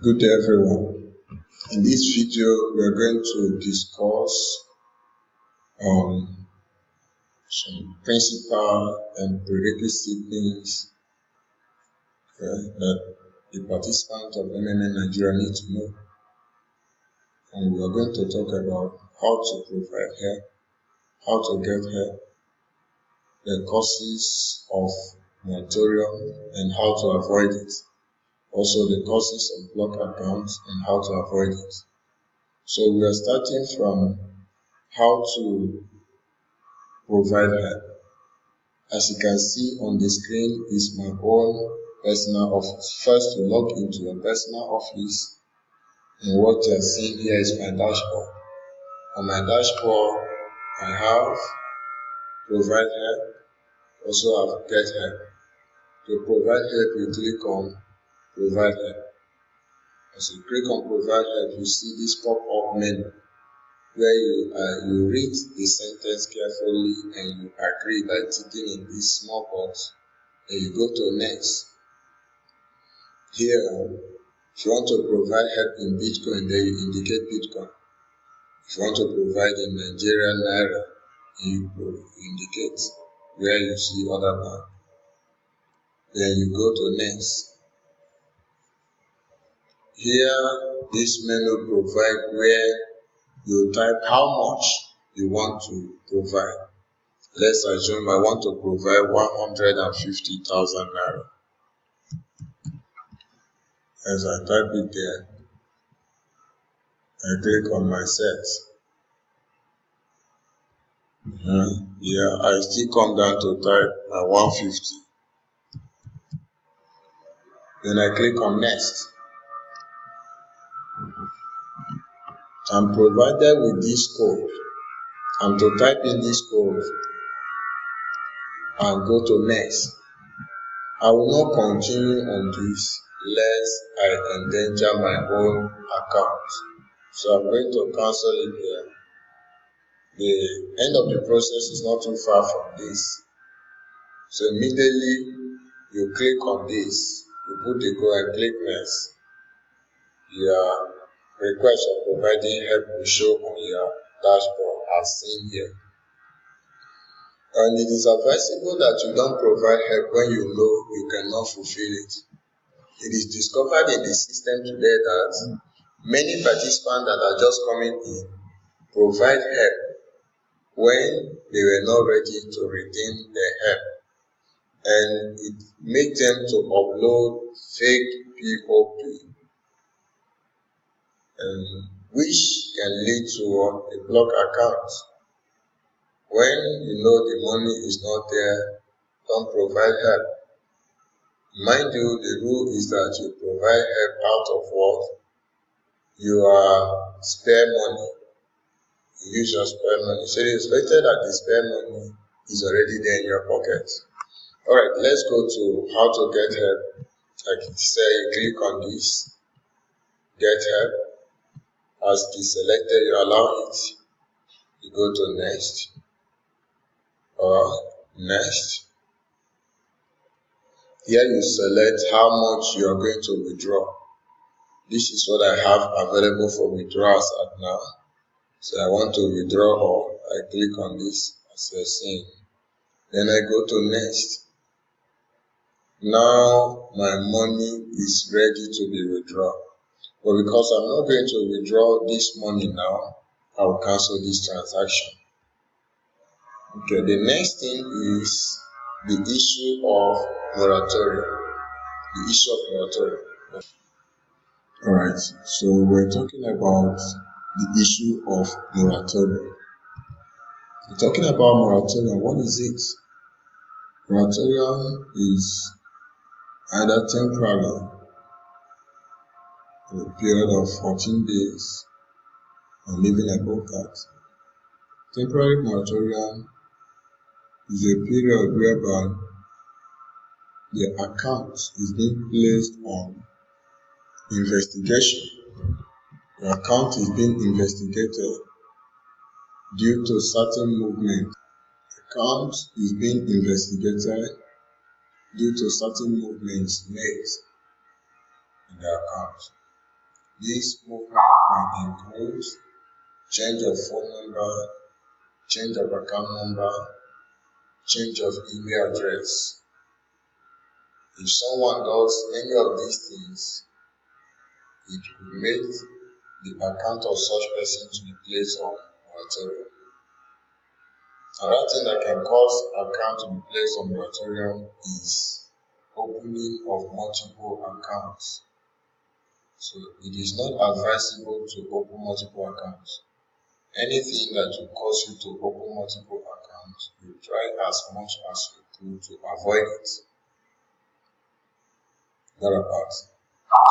Good day everyone. In this video, we are going to discuss some principal and prerequisite things that the participant of Mene Nigeria need to know. And we are going to talk about how to provide help, how to get help, the causes of moratorium and how to avoid it. Also the causes of block accounts and how to avoid it. So we are starting from how to provide help. As you can see on the screen is my own personal office. First, you log into your personal office, and what you are seeing here is my dashboard. On my dashboard, I have provide help, also have get help. To provide help, you click on provide help. As you click on provide help, you see this pop-up menu where you read the sentence carefully and you agree by ticking in this small box. Then you go to next. Here, if you want to provide help in Bitcoin, then you indicate Bitcoin. If you want to provide in Nigerian Naira, you indicate where you see other bank. Then you go to next. Here, this menu provide where you type how much you want to provide. Let's assume I want to provide 150,000 Naira. As I type it there, I click on my set. Yeah, I still come down to type my 150. Then I click on next. I'm provided with this code. I'm to type in this code and go to next. I will not continue on this lest I endanger my own account. So I'm going to cancel it here. The end of the process is not too far from this. So immediately you click on this, you put the code and click next. Your request for providing help will show on your dashboard as seen here. And it is advisable that you don't provide help when you know you cannot fulfill it. It is discovered in the system today that many participants that are just coming in provide help when they were not ready to redeem their help. And it makes them to upload fake POP, which can lead to a block account. When you know the money is not there, don't provide help. Mind you, the rule is that you provide help out of what? Your spare money. You use your spare money. So it is better that the spare money is already there in your pocket. Alright, let's go to how to get help. Like it say, you click on this, get help. As it is selected, you allow it. You go to next or next. Here you select how much you are going to withdraw. This is what I have available for withdrawals at now. So I want to withdraw all. I click on this as you're seeing. Then I go to next. Now my money is ready to be withdrawn. But because I'm not going to withdraw this money now, I will cancel this transaction. Okay, the next thing is the issue of moratorium. The issue of moratorium. Alright, so we're talking about the issue of moratorium. We're talking about moratorium. What is it? Moratorium is either temporary for a period of 14 days or even above that. Temporary moratorium is a period whereby the account is being placed on investigation. The account is being investigated due to certain movement. The account is being investigated due to certain movements made in the account. This movement might include change of phone number, change of account number, change of email address. If someone does any of these things, it will make the account of such person to be placed on moratorium. Another thing that can cause account to be placed on moratorium is opening of multiple accounts. So it is not advisable to open multiple accounts. Anything that will cause you to open multiple accounts, you try as much as you could to avoid it. That apart.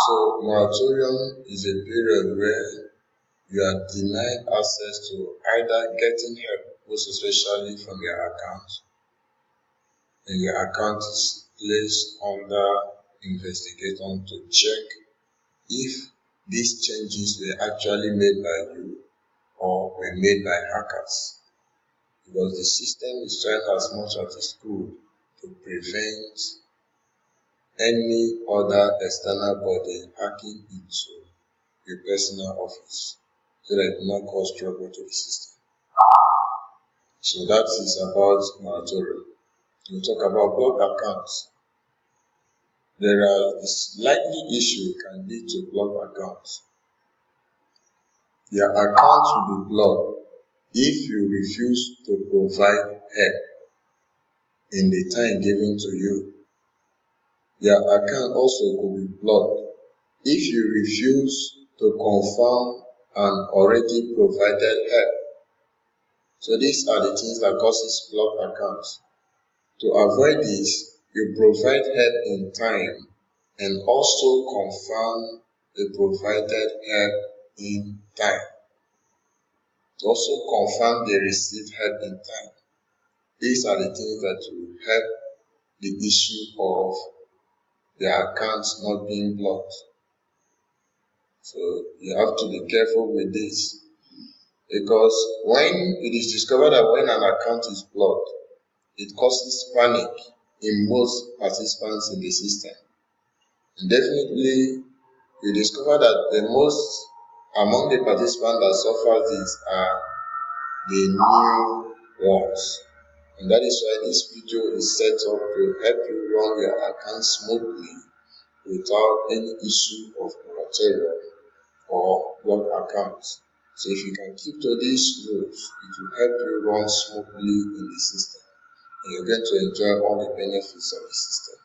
So moratorium is a period where you are denied access to either getting help, most especially from your account, and your account is placed under investigation to check if these changes were actually made by you or were made by hackers. Because the system is trying as much as it could to prevent any other external body hacking into your personal office so that it will not cause trouble to the system. So that is about moratorium. We'll talk about blocked accounts. There are this likely issue can lead to blocked accounts. Your account will be blocked if you refuse to provide help in the time given to you. Your account also could be blocked if you refuse to confirm an already provided help. So these are the things that causes blocked accounts. To avoid this, you provide help in time and also confirm the provided help in time. To also confirm the received help in time. These are the things that will help the issue of their accounts not being blocked. So you have to be careful with this, because when it is discovered that when an account is blocked, it causes panic in most participants in the system. And definitely you discover that the most among the participants that suffer this are the new ones. And that is why this video is set up to help you run your account smoothly without any issue of moratorium or blocked accounts. So if you can keep to these rules, it will help you run smoothly in the system, and you're going to enjoy all the benefits of the system.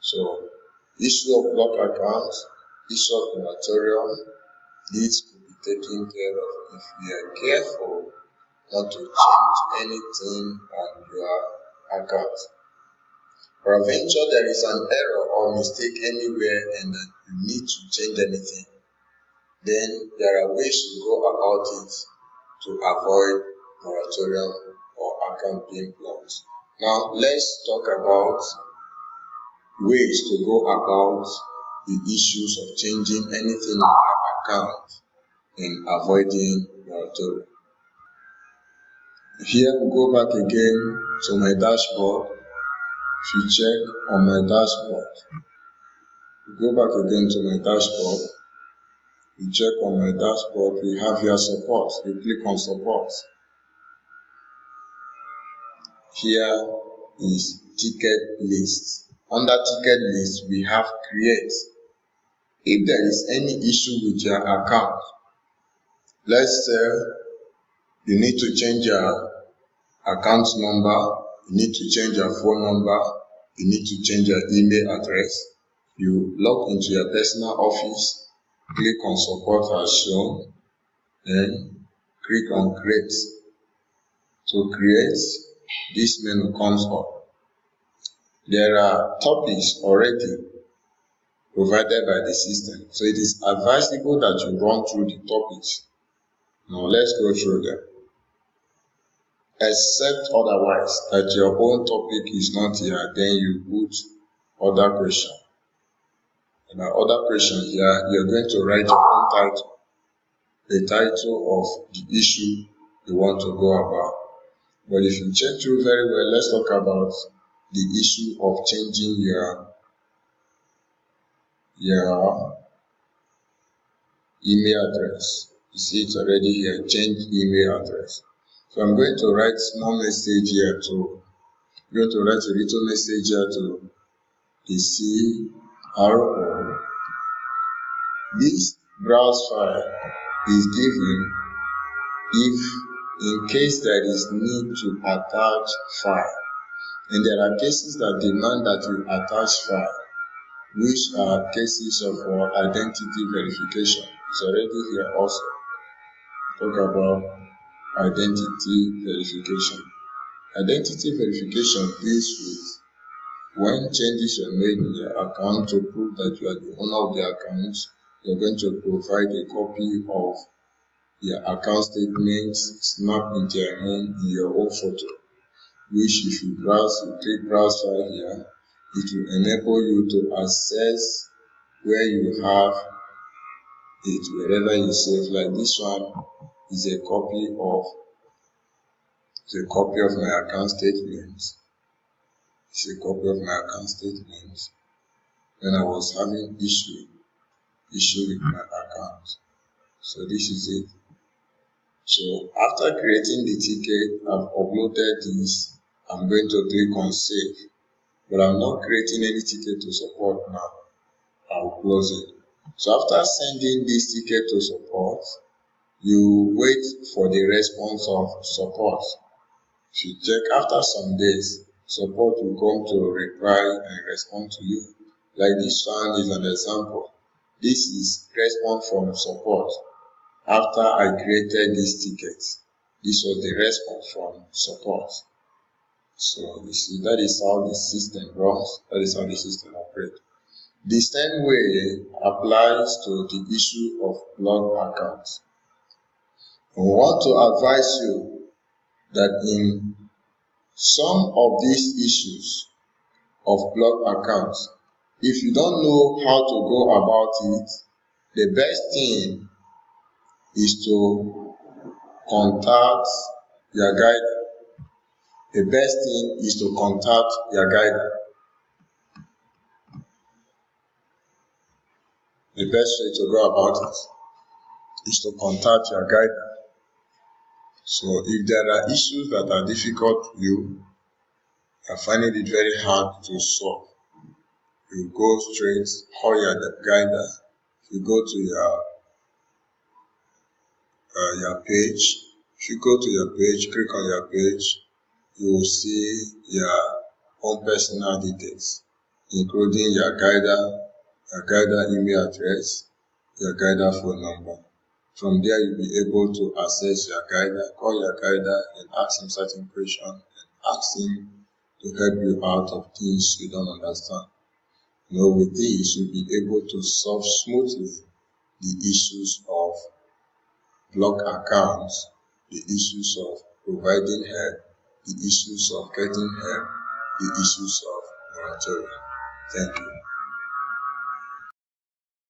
So issue of blocked accounts, issue of moratorium, these could be taken care of if we are careful not to change anything on your account. Peradventure there is an error or mistake anywhere and that you need to change anything, then there are ways to go about it to avoid moratorium or account being blocked. Now let's talk about ways to go about the issues of changing anything in your account and avoiding moratorium. Here we go back again to my dashboard. If you check on my dashboard, go back again to my dashboard. You check on my dashboard, we have here support. You click on support. Here is ticket list. Under ticket list, we have create. If there is any issue with your account, let's say you need to change your account number, you need to change your phone number, you need to change your email address, you log into your personal office, click on support as shown, then click on create. To create, this menu comes up. There are topics already provided by the system, so it is advisable that you run through the topics. Now let's go through them. Except otherwise that your own topic is not here, then you put other question. And the other question here, you're going to write your own title, the title of the issue you want to go about. But if you check through very well, let's talk about the issue of changing your email address. You see it already here, change email address. So I'm going to write small message here to, I'm going to write a little message here to the CRO. This browse file is given if in case there is need to attach file. And there are cases that demand that you attach file, which are cases of identity verification. It's already here also. Talk about identity verification. Identity verification deals with when changes are made in your account to prove that you are the owner of the account, you're going to provide a copy of your account statement snapped into your hand in your own photo, which if you browse, you click browse file here, it will enable you to access where you have it wherever you save. Like this one is a copy of my account statement. It's a copy of my account statement when I was having issue with my account. So this is it. So after creating the ticket, I've uploaded this. I'm going to click on save, but I'm not creating any ticket to support now. I'll close it. So after sending this ticket to support, you wait for the response of support. If you check after some days, support will come to reply and respond to you. Like this one is an example. This is response from support. After I created this ticket, this was the response from support. So you see, that is how the system runs, that is how the system operates. The same way applies to the issue of blocked accounts. We want to advise you that in some of these issues of blocked accounts, if you don't know how to go about it, the best thing is to contact your guide. The best thing is to contact your guide. The best way to go about it is to contact your guide. So if there are issues that are difficult to you, are finding it very hard to solve, you go straight, call your guide. You go to your page. If you go to your page, click on your page, you will see your own personal details, including your guide email address, your guide phone number. From there, you'll be able to access your guide, call your guide and ask him certain questions and ask him to help you out of things you don't understand. With this, you'll be able to solve smoothly the issues of blocked accounts, the issues of providing help, the issues of getting help, the issues of moratorium. Thank you.